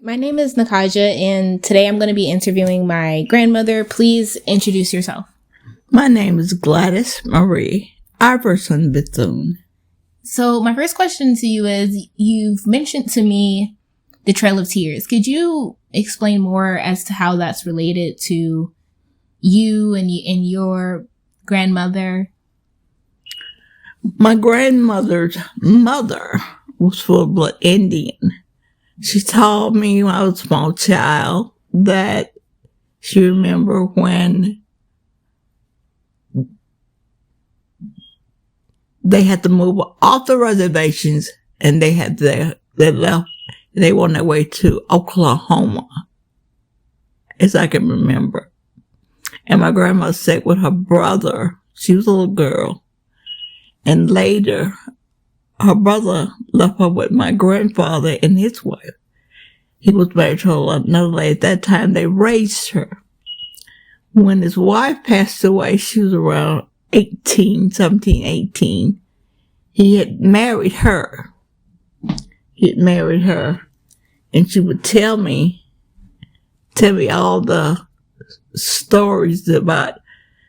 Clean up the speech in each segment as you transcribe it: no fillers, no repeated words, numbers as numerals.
My name is Nakaja, and today I'm going to be interviewing my grandmother. Please introduce yourself. My name is Gladys Marie Iverson Bethune. So my first question to you is, you've mentioned to me the Trail of Tears. Could you explain more as to how that's related to you and your grandmother? My grandmother's mother was full-blood Indian. She told me when I was a small child that she remembered when they had to move off the reservations and they left. They were on their way to Oklahoma, as I can remember. And my grandma sat with her brother. She was a little girl. And later, her brother left her with my grandfather and his wife. He was married to another lady. At that time, they raised her. When his wife passed away, she was around 18. He had married her. And she would tell me all the stories about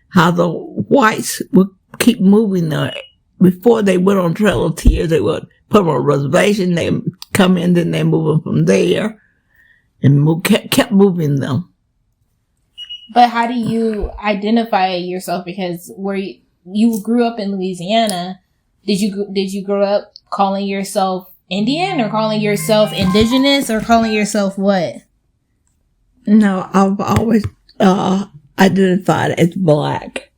how the whites would keep moving there. Before they went on Trail of Tears, they would put them on a reservation. They come in, then they move them from there, and kept moving them. But how do you identify yourself? Because you grew up in Louisiana, did you grow up calling yourself Indian, or calling yourself Indigenous, or calling yourself what? No, I've always identified as Black.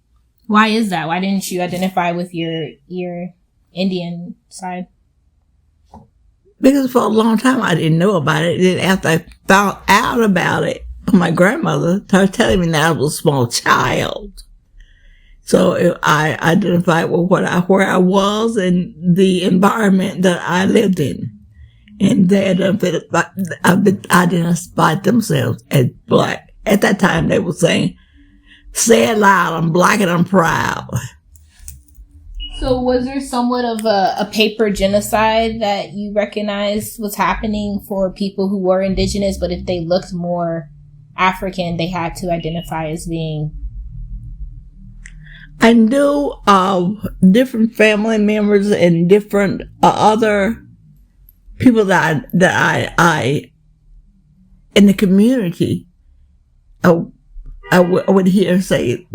Why is that? Why didn't you identify with your Indian side? Because for a long time I didn't know about it. Then after I found out about it, my grandmother started telling me that I was a small child. So I identified with where I was and the environment that I lived in. And they identified themselves as Black. At that time they were saying, "Say it loud, I'm Black and I'm proud." So was there somewhat of a paper genocide that you recognized was happening for people who were Indigenous, but if they looked more African, they had to identify as being? I knew different family members and different other people that I in the community. I would hear her say,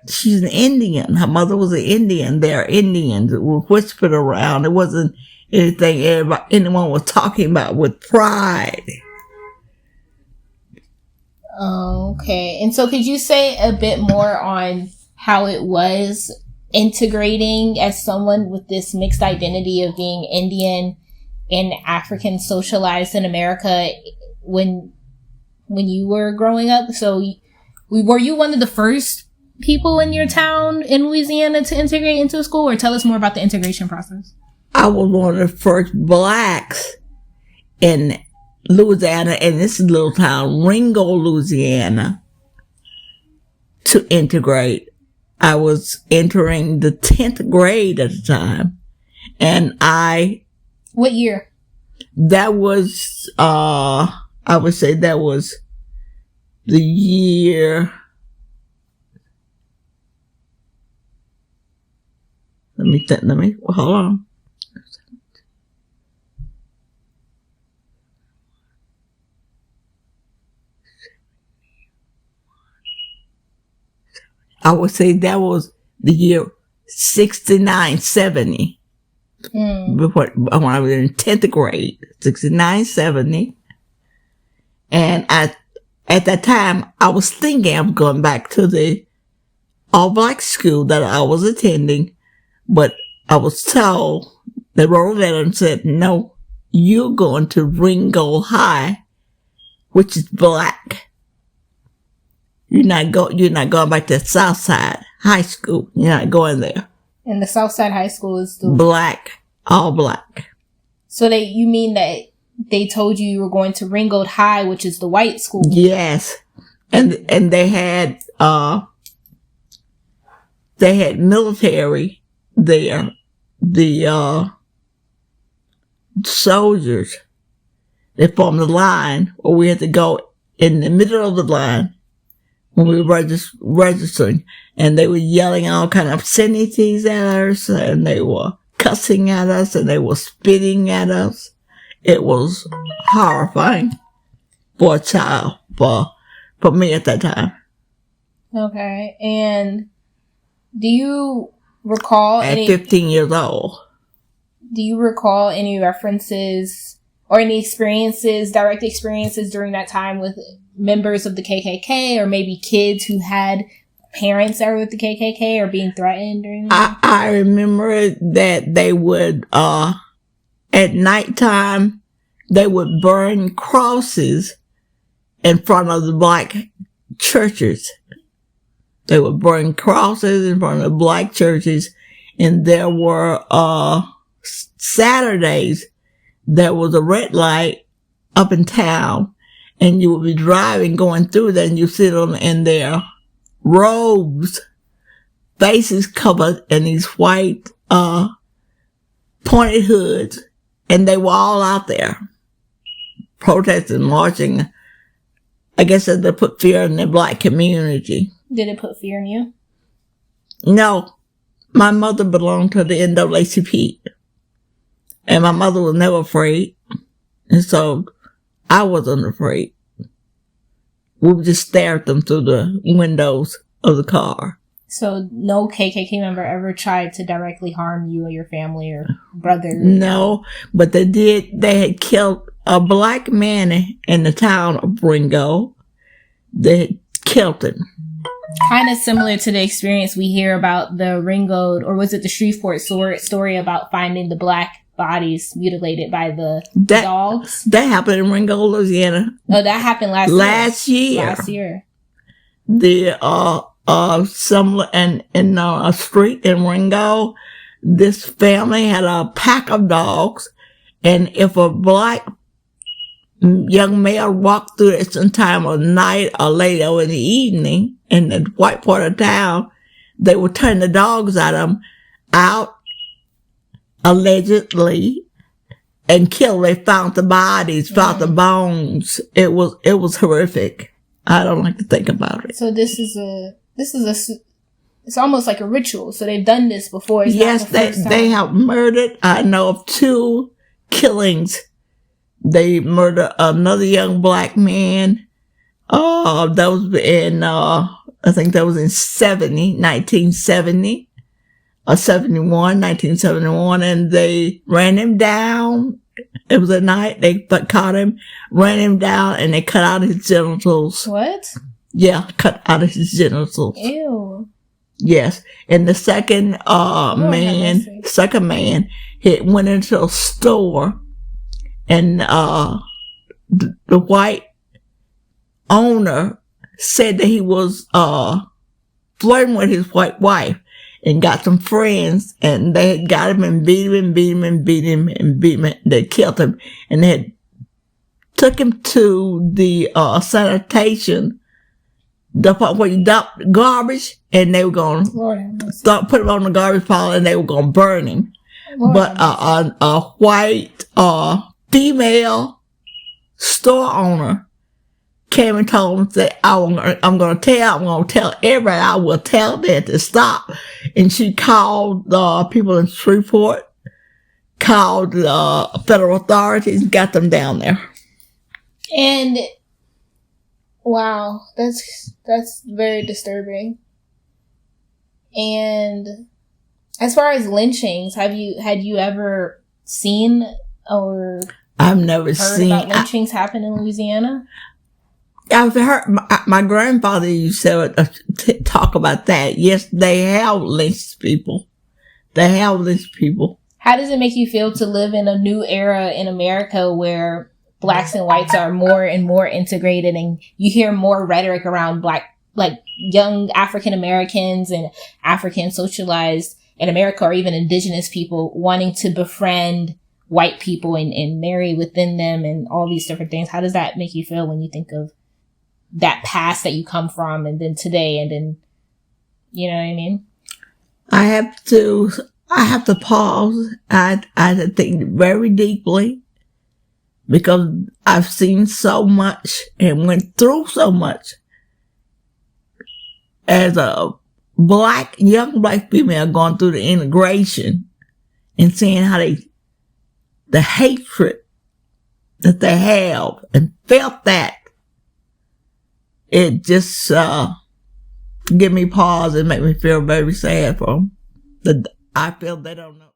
she's an Indian. Her mother was an Indian. They're Indians. It was whispered around. It wasn't anything anyone was talking about with pride. Okay. And so could you say a bit more on how it was integrating as someone with this mixed identity of being Indian and African socialized in America when you were growing up? So were you one of the first people in your town in Louisiana to integrate into a school, or tell us more about the integration process? I was one of the first Blacks in Louisiana, in this little town, Ringo, Louisiana, to integrate. I was entering the 10th grade at the time. And What year? That was, I would say that was the year, hold on. I would say that was the year 69, 70. Before, when I was in 10th grade, 69, 70. And at that time, I was thinking of going back to the all-Black school that I was attending, but I was told, they wrote a letter and said, "No, you're going to Ringo High, which is Black. You're not going back to Southside High School. You're not going there." And the Southside High School is the Black, all Black. So you mean that they told you were going to Ringgold High, which is the white school? Yes. And they had military there. The soldiers They formed a line where we had to go in the middle of the line when we were registering. And they were yelling all kind of obscenities at us, and they were cussing at us, and they were spitting at us. It was horrifying for a child, for me at that time. Okay. And do you recall at 15 years old? Do you recall any references or any experiences, direct experiences during that time with members of the KKK, or maybe kids who had parents that were with the KKK or being threatened during that? I remember that they would, at nighttime, they would burn crosses in front of the black churches. They would burn crosses in front of the black churches, and there were, Saturdays, there was a red light up in town, and you would be driving, going through there, and you see them in their robes, faces covered in these white, pointed hoods, and they were all out there protesting, marching. I guess that they put fear in the black community. Did it put fear in you? No. My mother belonged to the NAACP. And my mother was never afraid. And so I wasn't afraid. We would just stare at them through the windows of the car. So no KKK member ever tried to directly harm you or your family or brother? No, but they did. They had killed a black man in the town of Ringo. They had killed him. Kind of similar to the experience we hear about the Ringo, or was it the Shreveport story about finding the black bodies mutilated by the dogs? That happened in Ringo, Louisiana. Oh, that happened last year. Last year. The in a street in Ringo, this family had a pack of dogs, and if a black young male walked through at some time of night or later in the evening in the white part of town, they would turn the dogs out allegedly, and kill. They found the bodies, found the bones. It was horrific. I don't like to think about it. So it's almost like a ritual. So they've done this before. Yes, they have murdered. I know of 2 killings. They murdered another young black man. That was in, I think that was in 1970. Or 1971, and they ran him down. It was at night. They caught him, ran him down, and they cut out his genitals. What? Yeah, cut out his genitals. Ew. Yes. And the second man, he went into a store, and the white owner said that he was flirting with his white wife, and got some friends, and they had got him and beat him. They killed him, and they had took him to the sanitation department where you dump garbage, and they were going to put him on the garbage pile, and they were going to burn him. But a white female store owner came and told him that I'm going to tell everybody. I will tell them to stop. And she called the people in Shreveport, called the federal authorities, and got them down there. And wow, that's very disturbing. And as far as lynchings, had you ever seen or I've never seen about lynchings happen in Louisiana? I've heard my grandfather used to talk about that. Yes, they have lynched people. How does it make you feel to live in a new era in America where blacks and whites are more and more integrated, and you hear more rhetoric around black, like young African Americans and African socialized in America, or even indigenous people wanting to befriend white people and marry within them and all these different things? How does that make you feel when you think of that past that you come from, and then today, and then, you know what I mean? I have to pause. I have to think very deeply. because I've seen so much and went through so much as a young black female going through the integration and seeing how the hatred that they have and felt that. It just give me pause and make me feel very sad for them. I feel they don't know.